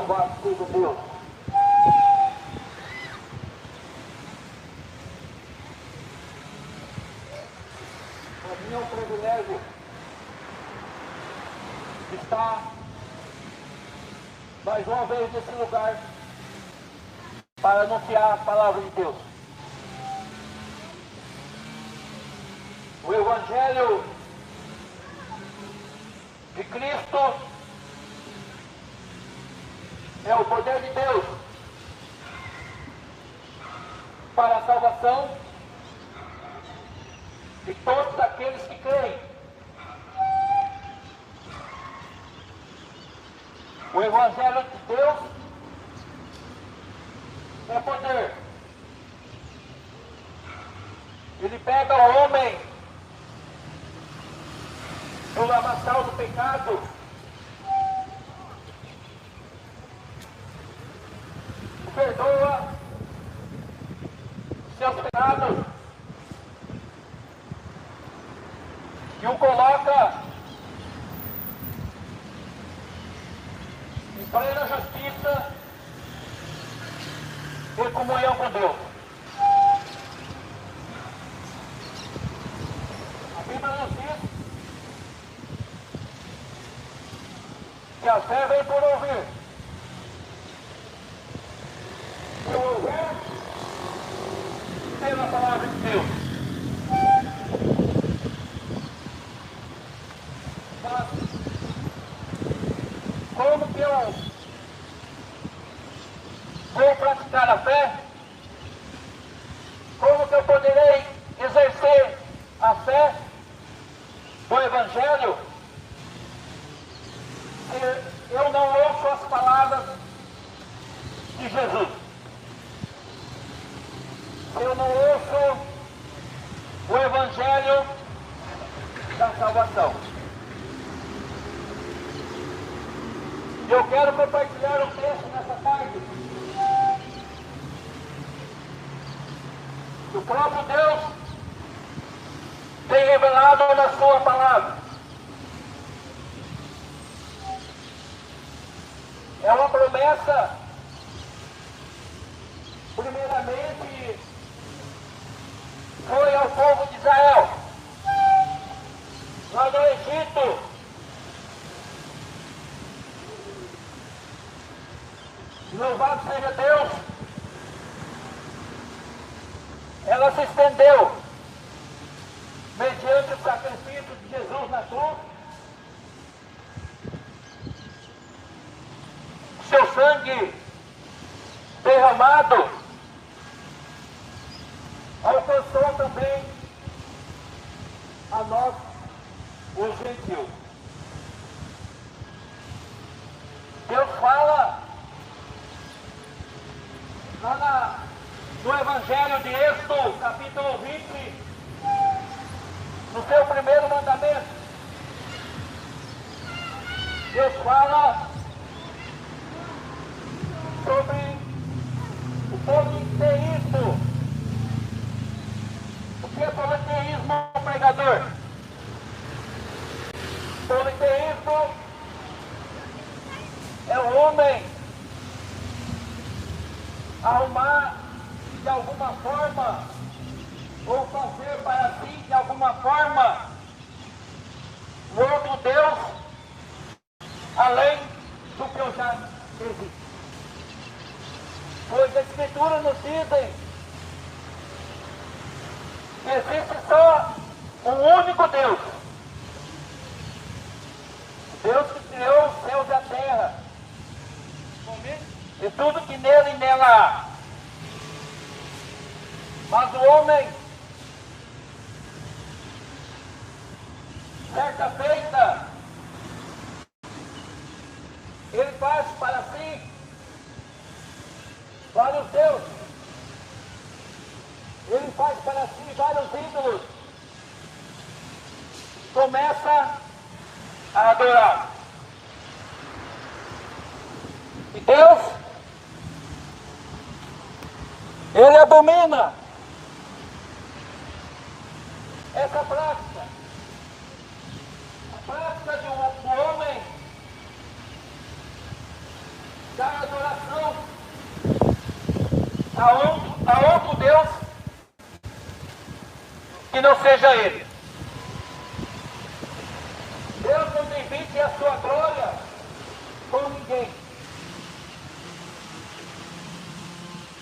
Louvado seja Deus. Para mim é um privilégio estar mais uma vez nesse lugar para anunciar a palavra de Deus. O Evangelho de Cristo é o poder de Deus para a salvação de todos aqueles que creem. O Evangelho de Deus é poder. Ele pega o homem do lamaçal do pecado, perdoa seus pecados e o coloca em plena justiça e comunhão com Deus. A Bíblia nos diz que a fé vem por ouvir. E ouvir pela palavra de Deus. Mas como que eu vou praticar a fé? Como que eu poderei exercer a fé do Evangelho se eu não ouço as palavras de Jesus? Se eu não ouço o Evangelho da salvação? Eu quero compartilhar um texto nessa tarde. O próprio Deus tem revelado na sua palavra. É uma promessa, primeiramente, foi ao povo de Israel, lá no Egito. Louvado seja Deus. Ela se estendeu mediante o sacrifício de Jesus na cruz. Seu sangue derramado alcançou também a nós, os gentios. Deus fala lá no Evangelho de Êxodo, capítulo 20, no seu primeiro mandamento. Deus fala sobre o politeísmo. O que é politeísmo, pregador? Politeísmo é o homem arrumar de alguma forma, ou fazer para si de alguma forma, um outro Deus, além do que eu já existe. Pois a Escritura nos dizem que existe só um único Deus. Deus que criou os céus e a terra, e tudo que nele e nela há. Mas o homem, certa feita, ele faz para si vários deuses. Ele faz para si vários ídolos. Começa a adorar. E Deus, Ele abomina essa prática. A prática do homem dar adoração a outro Deus que não seja Ele. Deus não divide a sua glória com ninguém.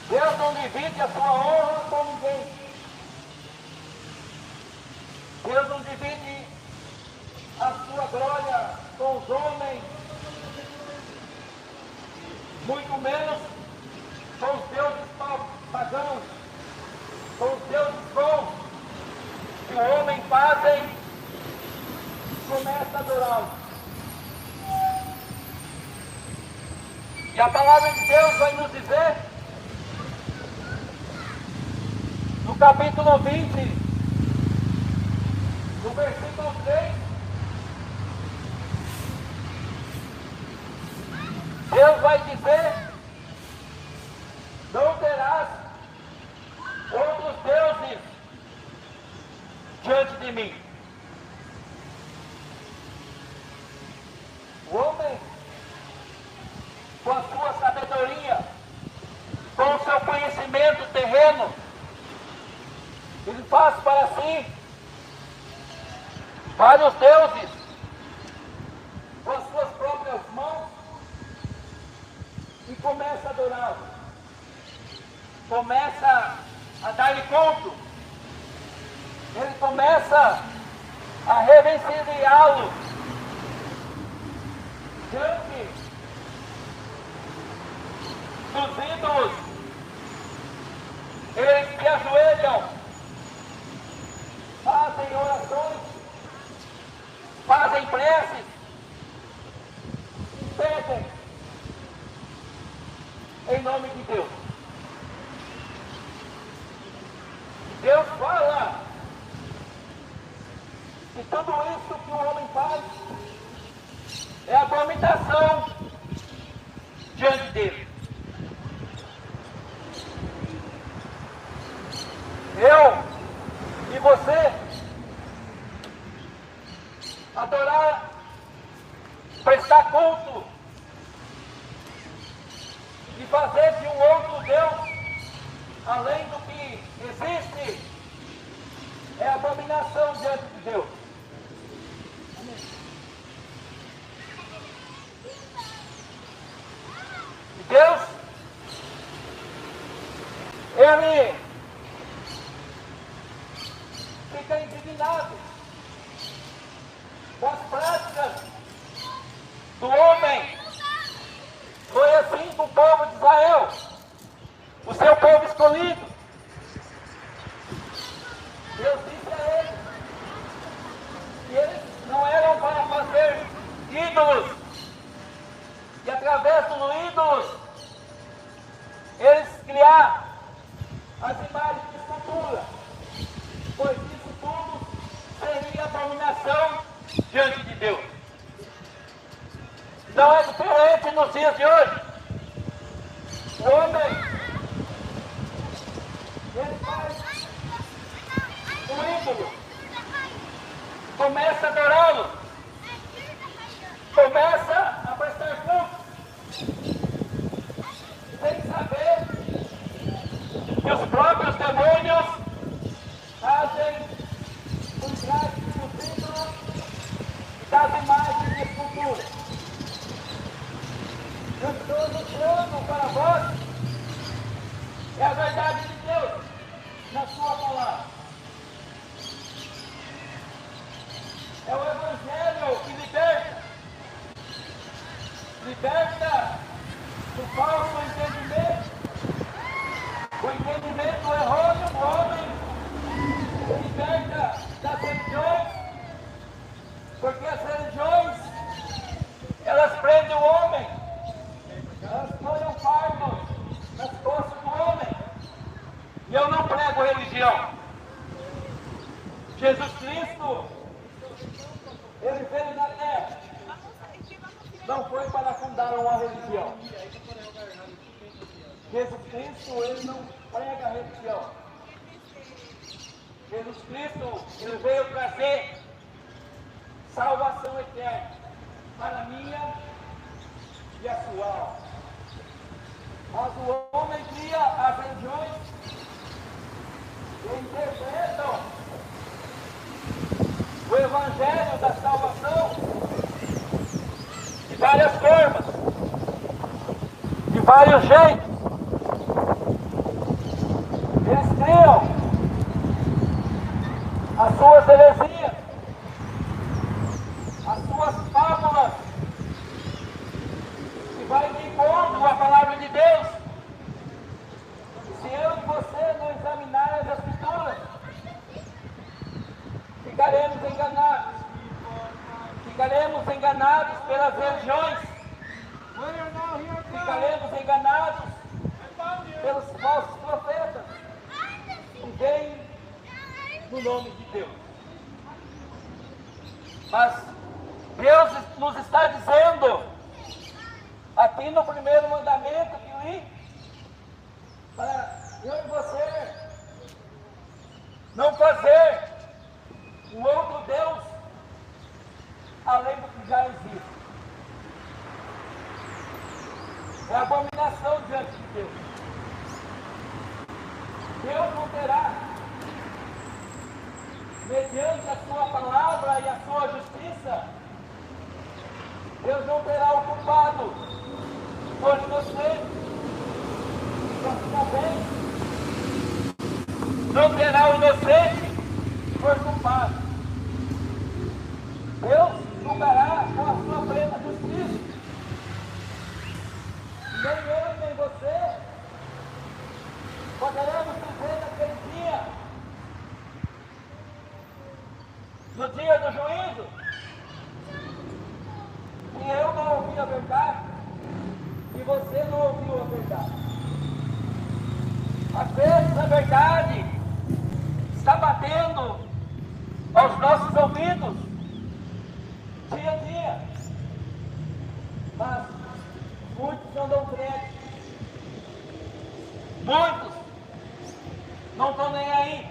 Deus não divide a sua honra com ninguém. Deus não divide a sua glória com os homens, muito menos com os deuses pagãos, com os deuses bons que o homem fazem e começa a adorá-los. E a palavra de Deus vai nos dizer, no capítulo 20, no versículo 3, Deus vai dizer: não terás outros deuses diante de mim. O homem, com a sua sabedoria, com o seu conhecimento terreno, ele faz para si vários deuses com as suas próprias mãos e começa a adorá-los, começa a dar-lhe culto, ele começa a reverenciá-lo diante dos ídolos. Eles se ajoelham, fazem orações, fazem preces, pedem em nome de Deus. Deus fala que tudo isso que o homem faz é abominação diante dele. Eu e você adorar, prestar culto e fazer de um outro Deus além do que existe é abominação diante de Deus. E Deus, Ele fica indignado com as práticas do homem. Foi assim com o povo de Israel, o seu povo escolhido. Deus disse a eles que eles não eram para fazer ídolos, e através dos ídolos eles criar as imagens de escultura, pois isso tudo seria abominação diante de Deus. Não é diferente nos dias de hoje. O homem, ele faz um ídolo, começa a adorá-lo, começa a prestar culto, sem saber que os próprios demônios fazem um traje dos ídolos e das imagens de escultura. Eu estou mostrando para vós é a verdade de Deus na sua palavra. É o Evangelho que liberta. Liberta do falso entendimento, o entendimento errôneo do homem. Liberta das religiões, porque as religiões, elas prendem o homem, elas põem um fardo nas costas do homem. E eu não prego religião. Jesus Cristo, Ele veio na terra, não foi para fundar uma religião. Jesus Cristo, Ele não prega religião. Jesus Cristo, Ele veio trazer salvação eterna para a minha e a sua alma. Mas o homem cria as religiões e interpretam o evangelho da salvação de várias formas, de vários jeitos. Eles criam as suas heresias, as suas fábulas, que vai de encontro à palavra de Deus. Se eu e você não examinar as Escrituras, ficaremos enganados. Ficaremos enganados pelas religiões. Ficaremos enganados pelos falsos profetas que vêm no nome de Deus. Mas Deus nos está dizendo, aqui no primeiro mandamento que eu li, para eu e você não fazer um outro Deus além do que já existe. É abominação diante de Deus. Deus não terá, mediante a sua palavra e a sua justiça, Deus não terá o culpado por inocente, também não terá o inocente por culpado. Deus julgará com a sua plena justiça. Nem eu nem você poderemos viver naquele dia, no dia do juízo, e eu não ouvi a verdade, e você não ouviu a verdade. Às vezes a verdade está batendo aos nossos ouvidos, dia a dia, mas muitos não dão crédito, muitos não estão nem aí,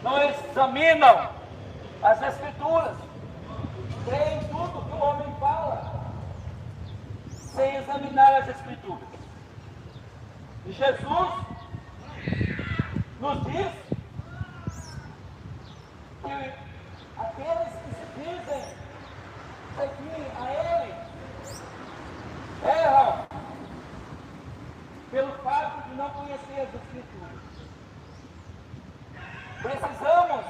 não examinam as Escrituras, creem em tudo que o homem fala, sem examinar as Escrituras. E Jesus nos diz que aqueles que se dizem seguir a Ele erram pelo fato de não conhecer as Escrituras. Precisamos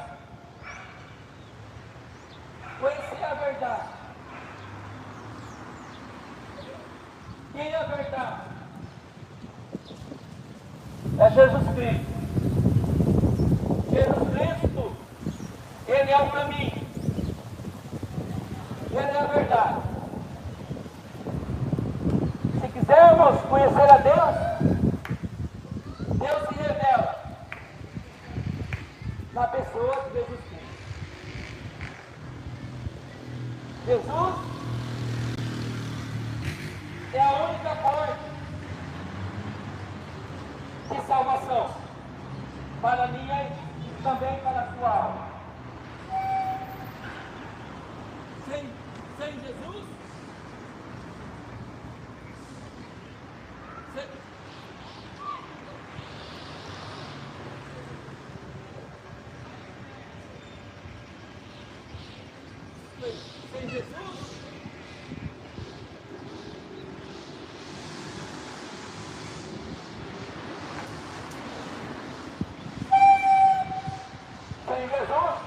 conhecer a verdade. Quem é a verdade? É Jesus Cristo. Jesus Cristo, Ele é o caminho. Ele é a verdade. Se quisermos conhecer a Deus, Deus se revela na pessoa de Jesus Cristo. Jesus é a única porta de salvação para a minha e também para a sua alma. Sem Jesus, sem Jesus,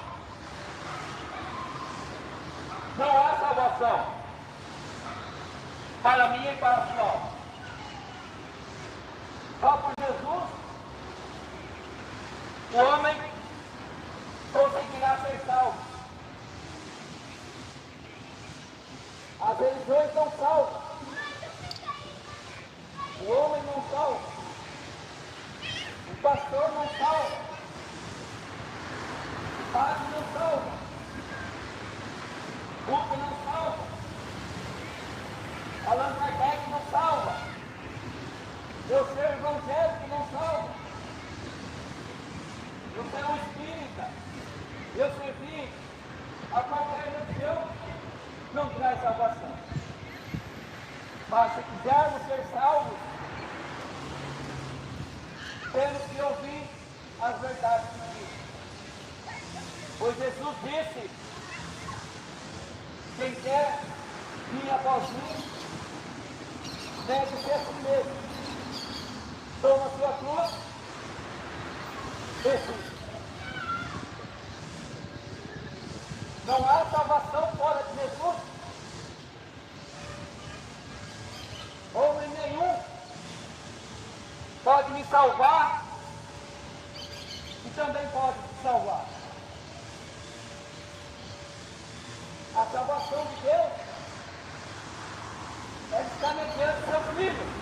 não há salvação para mim e para a sua alma. Só por Jesus o homem conseguirá ser salvo. As religiões não salvam. O homem não salva. O pastor não salva. O padre não salva. O Buda não salva. Allan Kardec não salva. Eu ser evangélico não salva. Eu ser um espírita. Eu servir a qualquer religião não traz salvação. Mas se quisermos ser salvos, temos que ouvir as verdades de Cristo. Pois Jesus disse: quem quer vir após mim, deve-se a si mesmo. Toma a sua cruz e siga. Não há salvação fora de Jesus. Homem nenhum pode me salvar e também pode te salvar. A salvação de Deus é estar mediante seu Filho.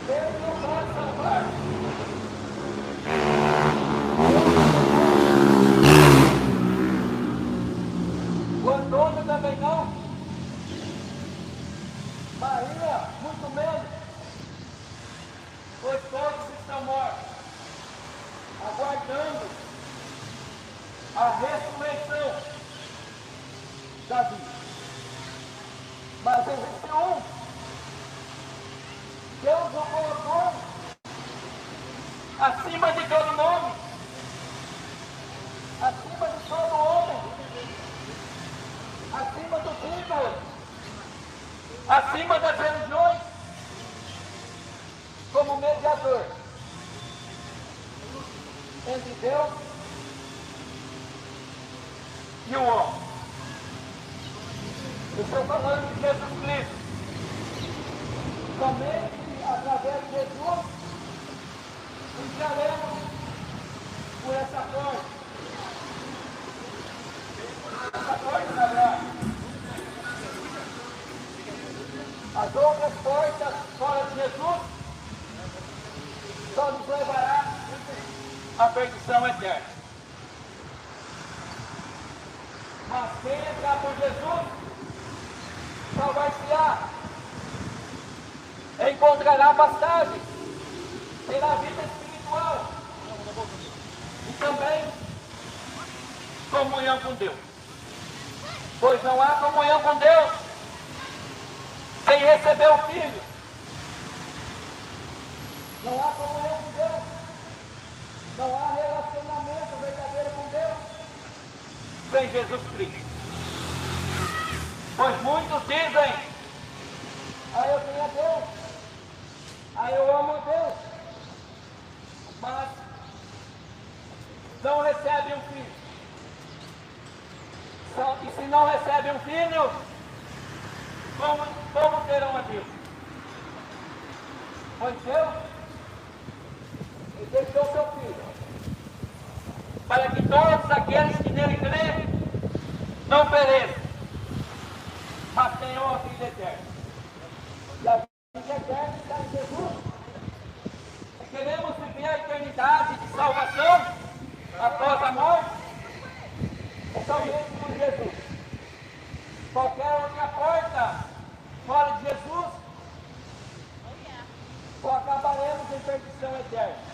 Deus não pode salvar. O Antônio também não. Maria, muito menos. Pois todos estão mortos, aguardando a ressurreição da vida. Mas existe um. Deus o colocou acima de todo nome, acima de todo homem, acima dos ídolos, acima das religiões, como mediador entre Deus e o homem. Eu estou falando de Jesus Cristo. Somente através de Jesus entraremos por essa porta. Essa porta da graça. As outras portas fora de Jesus só nos levará à perdição eterna. Mas quem entrar por Jesus salvar-se-á, encontrará passagem, terá vida espiritual e também comunhão com Deus. Pois não há comunhão com Deus sem receber o Filho. Não há comunhão com Deus. Não há relacionamento verdadeiro com Deus sem Jesus Cristo. Pois muitos dizem: eu tenho a Deus, eu amo a Deus, mas não recebem um filho. E se não recebem um filho, como terão a Deus? Pois Deus deixou seu Filho, para que todos aqueles que nele creem não pereçam, mas tenham a vida eterna. E a vida eterna está em Jesus. Se queremos viver a eternidade de salvação após a morte, é somente por Jesus. Qualquer outra porta fora de Jesus, só acabaremos em perdição eterna.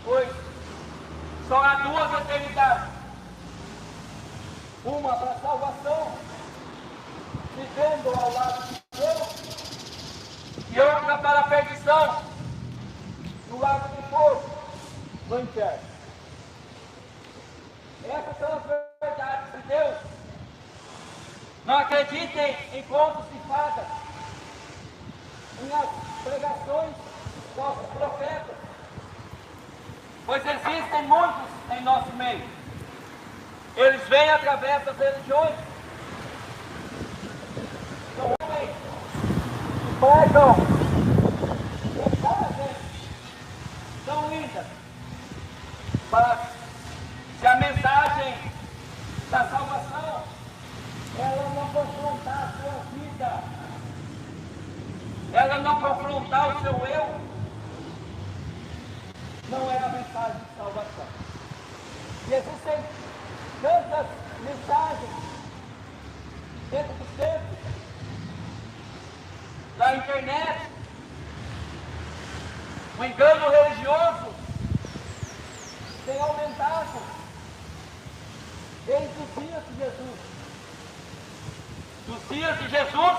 Pois só há duas eternidades. Uma para a salvação, vivendo ao lado de Deus, e outra para a perdição, no lago de fogo, no inferno. Essas são as verdades de Deus. Não acreditem em contos de fadas, em pregações dos nossos profetas, pois existem muitos em nosso meio. Eles vêm através das religiões. São homens que pregam mensagens tão lindas, mas se a mensagem da salvação ela não confrontar a sua vida, ela não confrontar o seu eu, não é a mensagem de salvação. E existem tantas mensagens dentro dos tempos, da internet, o engano religioso tem aumentado desde os dias de Jesus. Nos dias de Jesus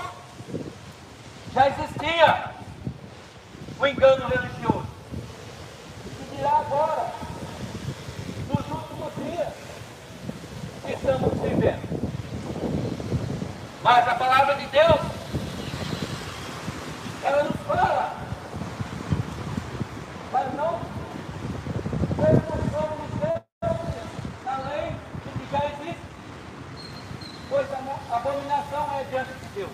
já existia o engano religioso. E dirá agora, nos últimos dias que estamos vivendo. Mas a palavra de Deus, ela nos fala, mas não perguntamos além do que já existe, pois a abominação é diante de Deus.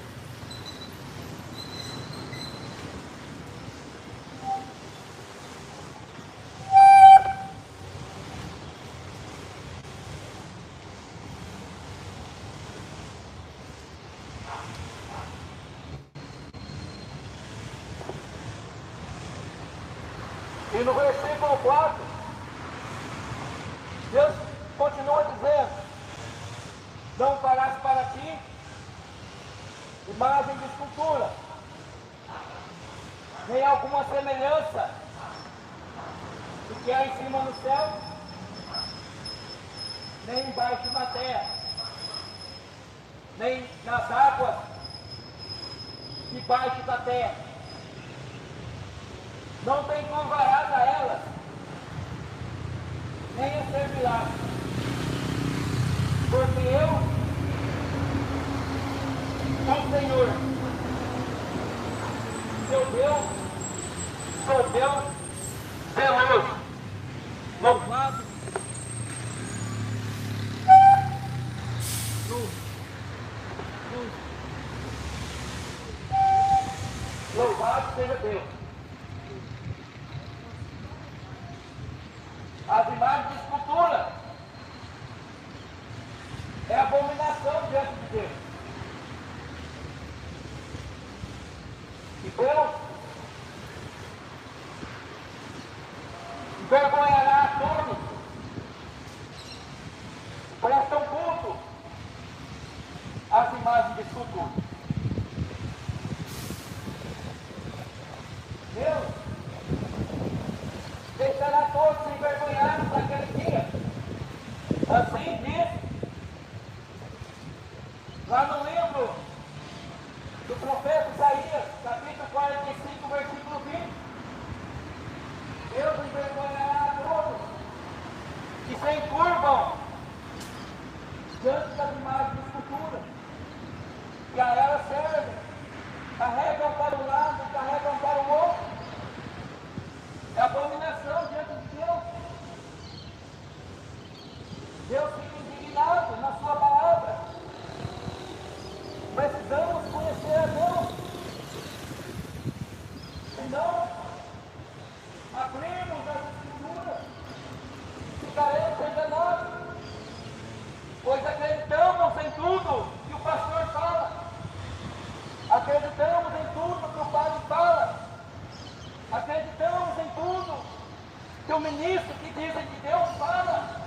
E no versículo 4, Deus continua dizendo: não farás para ti imagem de escultura, nem alguma semelhança do que há em cima no céu, nem embaixo na terra, nem nas águas debaixo da terra. Não te curvarás a elas, nem as servirás, porque eu, o Senhor, seu Deus, sou Deus zeloso, louvado, louvado seja Deus. As imagens de escultura é abominação diante de Deus. E Deus envergonhará a todos que prestam culto às imagens de escultura. Deus deixará todos envergonhados naquele dia. Assim diz lá no livro do profeta Isaías, capítulo 45, versículo 20. Deus envergonhará a todos que se encurvam diante das imagens de escultura, que a elas servem, carregam para um lado, carregam para o outro. É abominação diante de Deus. Deus fica indignado na sua palavra. Precisamos conhecer a Deus. Senão, abrimos as escrituras, ficaremos enganados, pois acreditamos em tudo que o pastor fala, acreditamos em tudo que o padre fala, acreditamos em tudo que o ministro que dizem de Deus fala,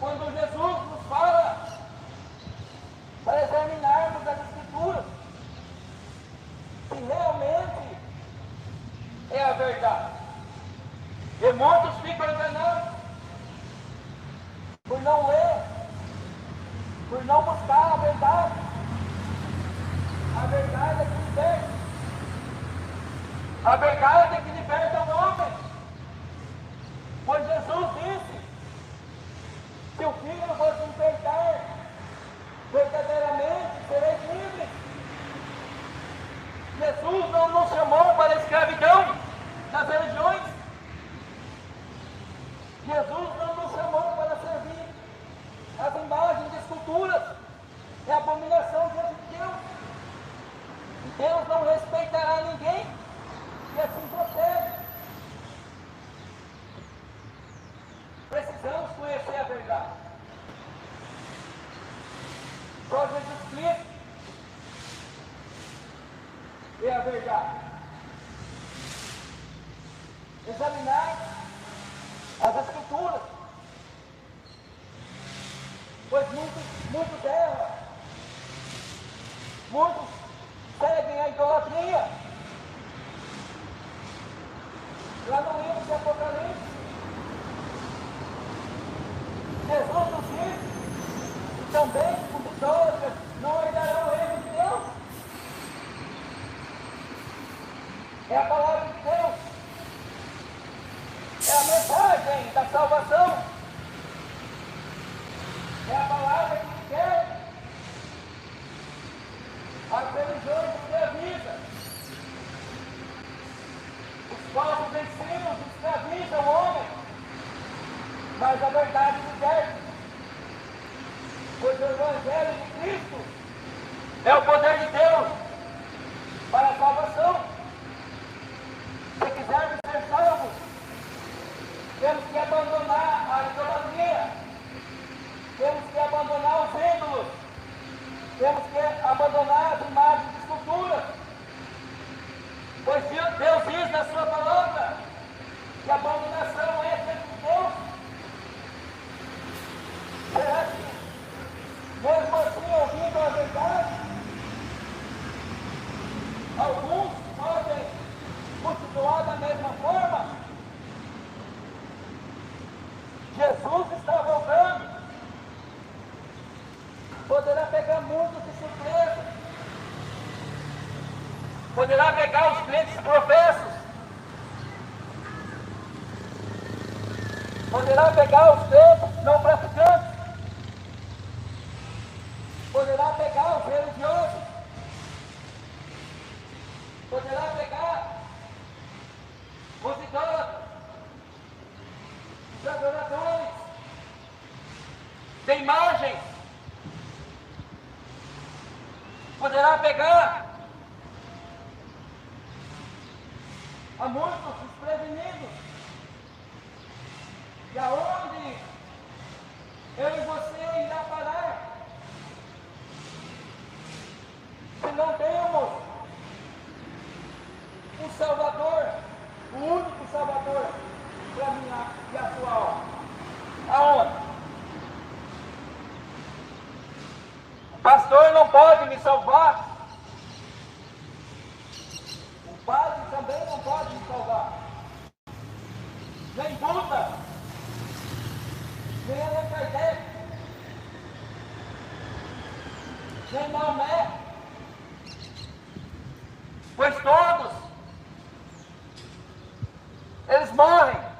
quando Jesus nos fala para examinarmos as escrituras, se realmente é a verdade. E muitos ficam enganados por não ler, por não buscar a verdade. A verdade é que liberta. A verdade é que liberta o homem. Pois Jesus disse: se o Filho vos libertar, verdadeiramente sereis livres. Jesus não nos chamou para a escravidão das religiões. Jesus não nos chamou para servir as imagens de esculturas. É abominação diante de Deus. E Deus não respeitará ninguém. E assim procede. Precisamos conhecer a verdade. Só Jesus Cristo é a verdade. Examinai as escrituras, pois muitos erram, muitos seguem a idolatria. Lá no livro de Apocalipse, Jesus nos disse que também os idólatras não herdarão Temos que abandonar as imagens de esculturas. Pois Deus diz na sua palavra que a abominação é diante de Deus. Será que, mesmo assim, ouvindo a verdade, alguns podem continuar da mesma forma? Jesus está voltando. Poderá pegar muitos de surpresa. Poderá pegar os crentes professos. Poderá pegar os crentes não praticantes. Poderá pegar os religiosos. Poderá pegar os idólatras, os adoradores de imagens. Poderá pegar a muitos desprevenidos. E aonde eu e você irá parar? Se não temos um Salvador, o único Salvador para mim e a sua alma. Aonde? O pastor não pode me salvar. O padre também não pode me salvar. Nem Buda, nem Allan Kardec, nem Maomé. Pois todos eles morrem.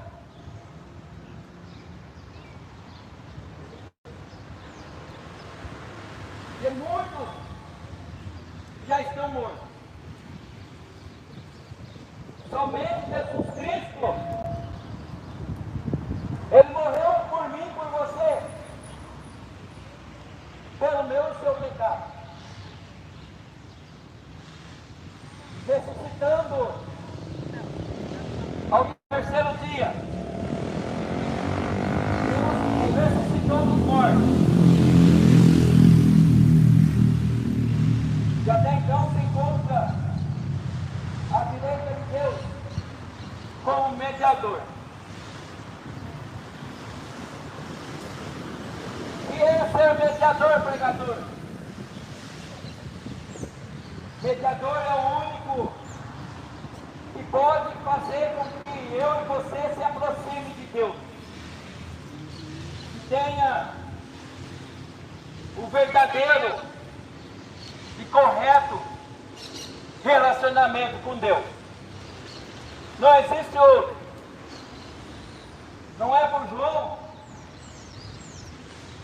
E muitos já estão mortos. Somente Jesus Cristo, Ele morreu por mim, por você, pelo meu e seu pecado, ressuscitando ao terceiro dia, Deus ressuscitou dos mortos. E até então se encontra à direita de Deus como mediador. E é ser mediador, pregador. Mediador é o único que pode fazer com que eu e você se aproxime de Deus. Que tenha o verdadeiro e correto relacionamento com Deus. Não existe outro. Não é por João,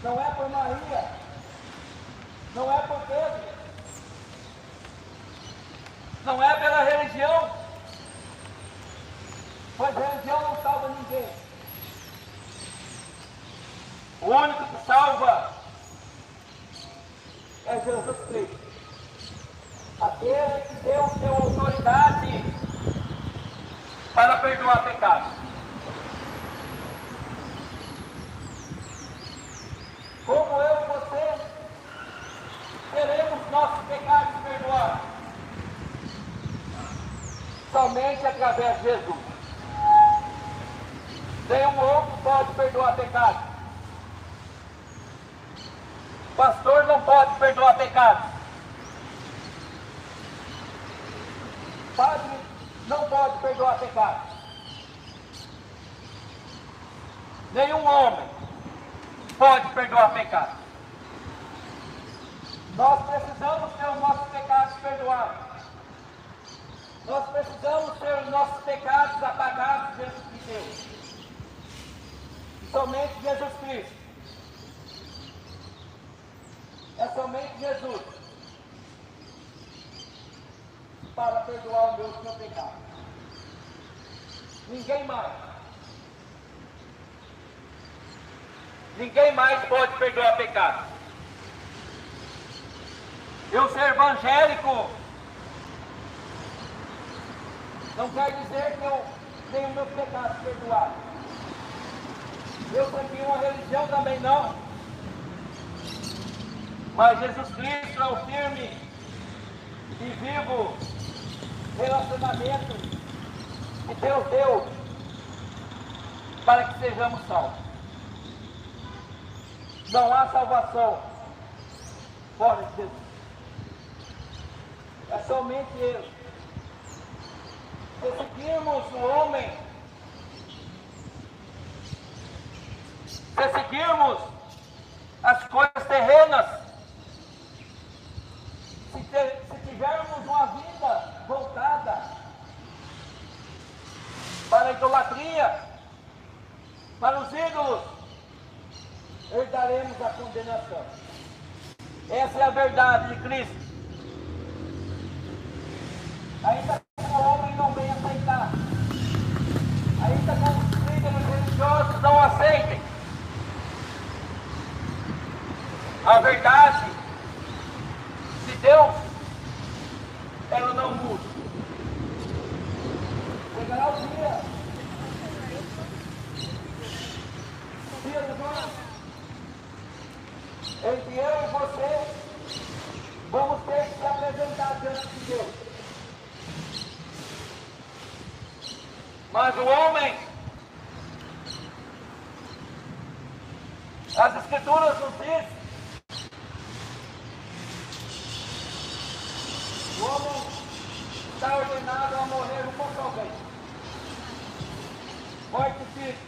não é por Maria, não é por Pedro, não é pela religião, pois religião não salva ninguém. O único que salva é Jesus Cristo. Aquele que deu autoridade para perdoar pecados. Como eu e você teremos nossos pecados perdoados? Somente através de Jesus. Nenhum outro pode perdoar pecados. Pastor não pode perdoar pecados. Padre não pode perdoar pecados. Nenhum homem pode perdoar pecados. Nós precisamos ter os nossos pecados perdoados. Nós precisamos ter os nossos pecados apagados diante de Deus. E somente Jesus Cristo. É somente Jesus para perdoar o meu e o seu pecado. Ninguém mais. Ninguém mais pode perdoar pecado. Eu ser evangélico não quer dizer que eu tenho meus pecados perdoados. Eu segui uma religião também não. Mas Jesus Cristo é o firme e vivo relacionamento que Deus deu para que sejamos salvos. Não há salvação fora de Jesus. É somente Ele. Se seguirmos o homem, se seguirmos as coisas terrenas, se tivermos uma vida voltada para a idolatria, para os ídolos, herdaremos a condenação. Essa é a verdade de Cristo. Ainda que o homem não venha aceitar, ainda que os líderes religiosos não aceitem, a verdade de Deus, ela não muda. Chegará o dia do juízo, em que eu e você vamos ter que se apresentar diante de Deus. Mas o homem, as Escrituras nos dizem, o homem está ordenado a morrer uma só vez. Morte física.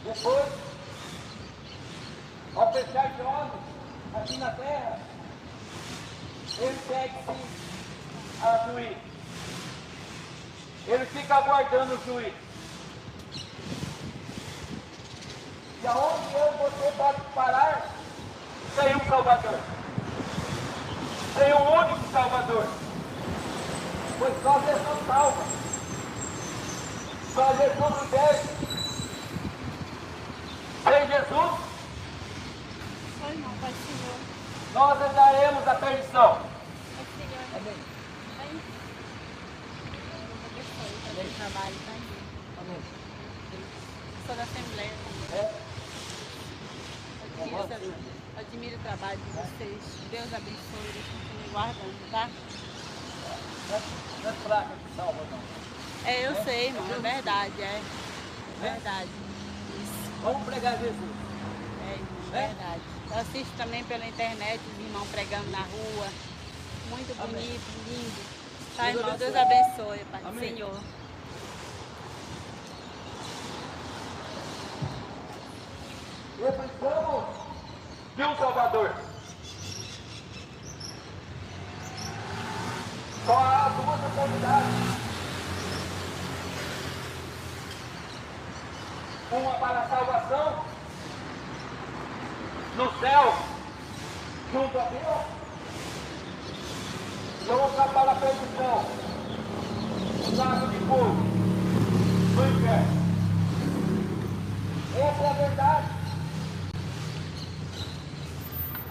Depois, ao fechar de olhos aqui na terra, ele segue-se a juízo. Ele fica aguardando o juízo. E aonde eu e você pode parar sem um Salvador? Sem um único Salvador. Pois só Jesus salva. Só Jesus liberta. Sem Jesus, Oi, irmão, Pai Senhor. nós herdaremos a perdição. Pai Senhor. Amém. Amém. Amém. Trabalho, tá? Amém. Sou da Assembleia. Admiro o trabalho de vocês. Deus abençoe e continue guardando, tá? Não é fraca que salva, não. É, eu sei, irmão. É verdade, é. Verdade. Isso. Vamos pregar Jesus. É, irmão, verdade. Eu assisto também pela internet os irmãos pregando na rua. Muito bonito, lindo. Tá, irmão? Deus abençoe, Pai. Amém. Senhor. Precisamos de um Salvador. Só há duas oportunidades. Uma para a salvação no céu, junto a Deus, e outra para a perdição, no lago de fogo, no inferno. Essa é a verdade.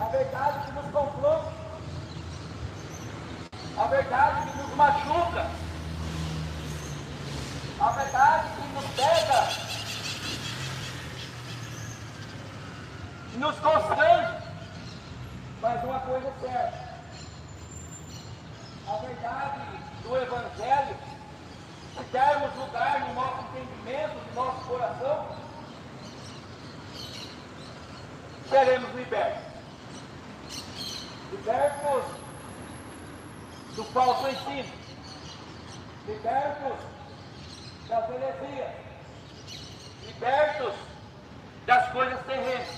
A verdade que nos confronta, a verdade que nos machuca, a verdade que nos pega, que nos constrange. Mas uma coisa é certa, a verdade do Evangelho, se dermos lugar no nosso entendimento, no nosso coração, seremos libertos. Libertos do falso ensino, libertos das heresias, libertos das coisas terrenas.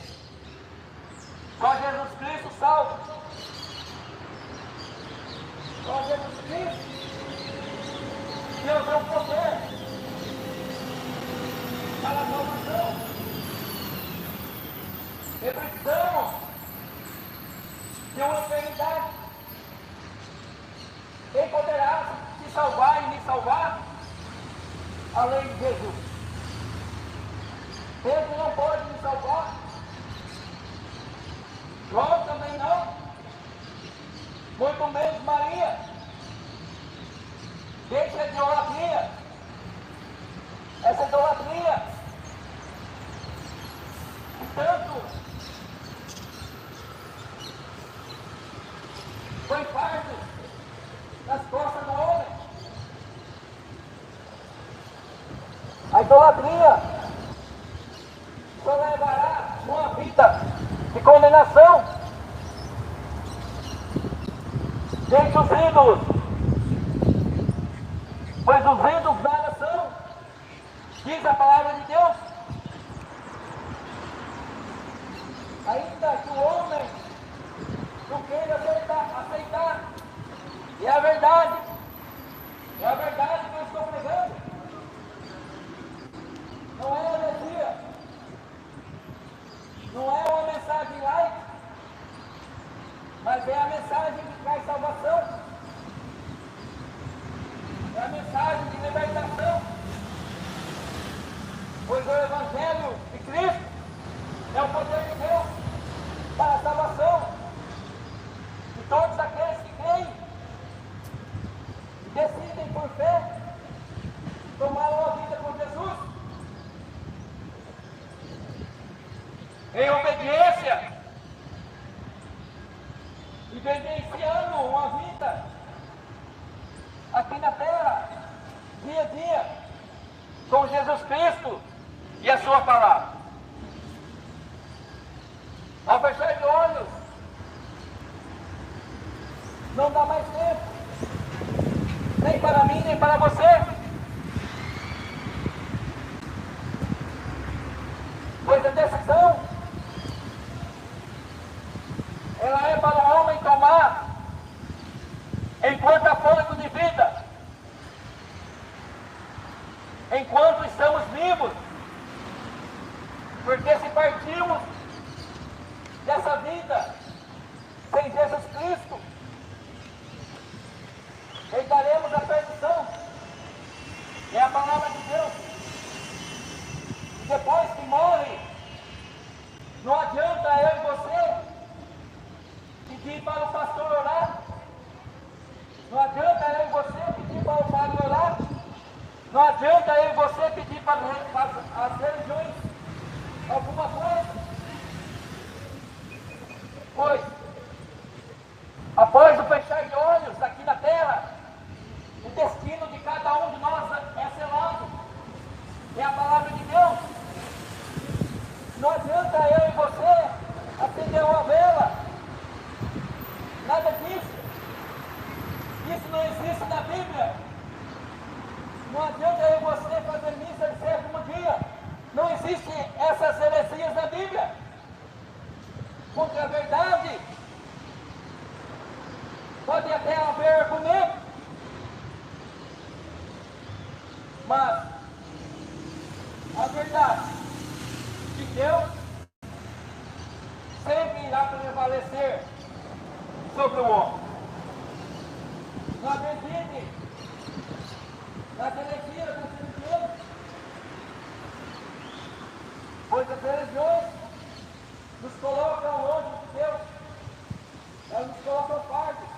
Só Jesus Cristo salva. Só Jesus Cristo, Deus é o poder para a salvação. E precisamos de uma eternidade. Quem poderá se salvar e me salvar? Além de Jesus. Pedro não pode me salvar. João também não. Muito menos Maria. Deixa de idolatria. Essa idolatria. Tanto põe fardo nas costas do homem. A idolatria só levará uma vida de condenação. Deixe os ídolos, pois os ídolos nada são, diz a palavra de Deus. Ainda que o homem não queira aceitar, é a verdade que eu estou pregando. Não é heresia, não é uma mensagem light, mas é a mensagem que traz salvação, é a mensagem de libertação, pois o Evangelho de Cristo é o poder de Deus para a salvação de todos aqueles que creem e decidem por fé tomar uma vida com Jesus. Em obediência e vivenciando uma vida aqui na terra, dia a dia, com Jesus Cristo e a sua palavra. Ao fechar de olhos, não dá mais tempo, nem para mim, nem para você, pois a decisão, ela é para o homem tomar enquanto há fôlego de vida, enquanto estamos vivos, porque se partirmos dessa vida sem Jesus Cristo, herdaremos a perdição. É a palavra de Deus. E depois que morre, não adianta eu e você pedir para o pastor orar, não adianta eu e você pedir para o padre orar, não adianta eu e você pedir para as religiões alguma coisa. Pois, após o fechar de olhos aqui na terra, o destino de cada um de nós é selado. É a palavra de Deus. Não adianta eu e você acender uma vela. Nada disso. Isso não existe na Bíblia. Não adianta eu e você fazer missa de sétimo dia. Não existem essas heresias na Bíblia. Contra a verdade, pode até haver argumento, mas a verdade de Deus sempre irá prevalecer sobre o homem. Não acredite nas heresias das religiões, pois as religiões nos colocam longe de Deus, elas nos colocam fardos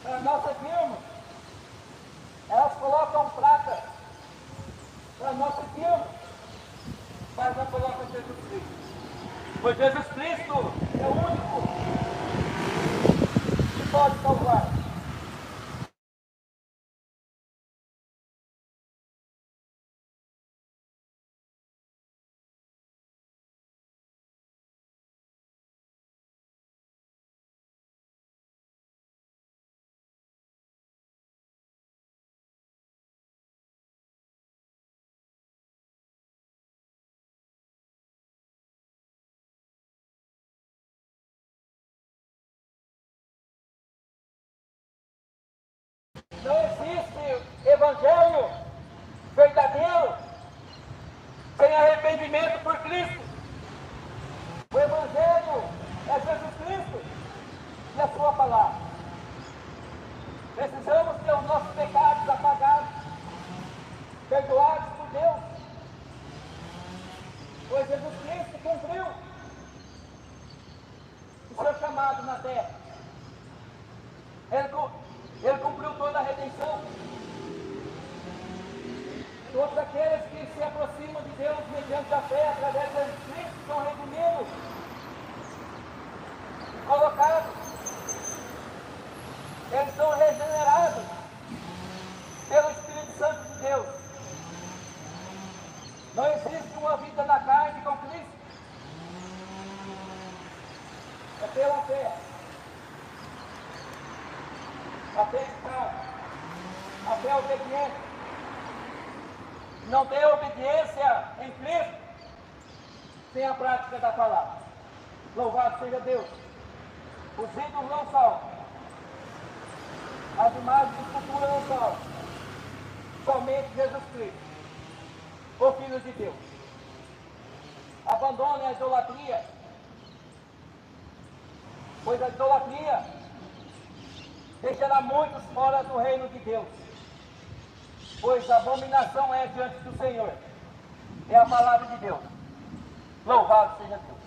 para nós seguirmos, elas colocam prata para nós seguirmos, mas não colocam Jesus Cristo, pois Jesus Cristo é o único que pode salvar. Não existe evangelho verdadeiro sem arrependimento por Cristo. O evangelho é Jesus Cristo e a sua palavra. Precisamos ter os nossos pecados apagados, perdoados por Deus, pois Jesus Cristo cumpriu o seu chamado na terra. Ele cumpriu toda a redenção. Todos aqueles que se aproximam de Deus mediante a fé, através de Jesus Cristo, são redimidos, colocados Atenção. A fé é obediente. Não tem obediência em Cristo sem a prática da palavra. Louvado seja Deus. Os ídolos não salvam. As imagens de escultura não salvam. Somente Jesus Cristo, o Filho de Deus. Abandone a idolatria, pois a idolatria deixará muitos fora do reino de Deus. Pois a abominação é diante do Senhor. É a palavra de Deus. Louvado seja Deus.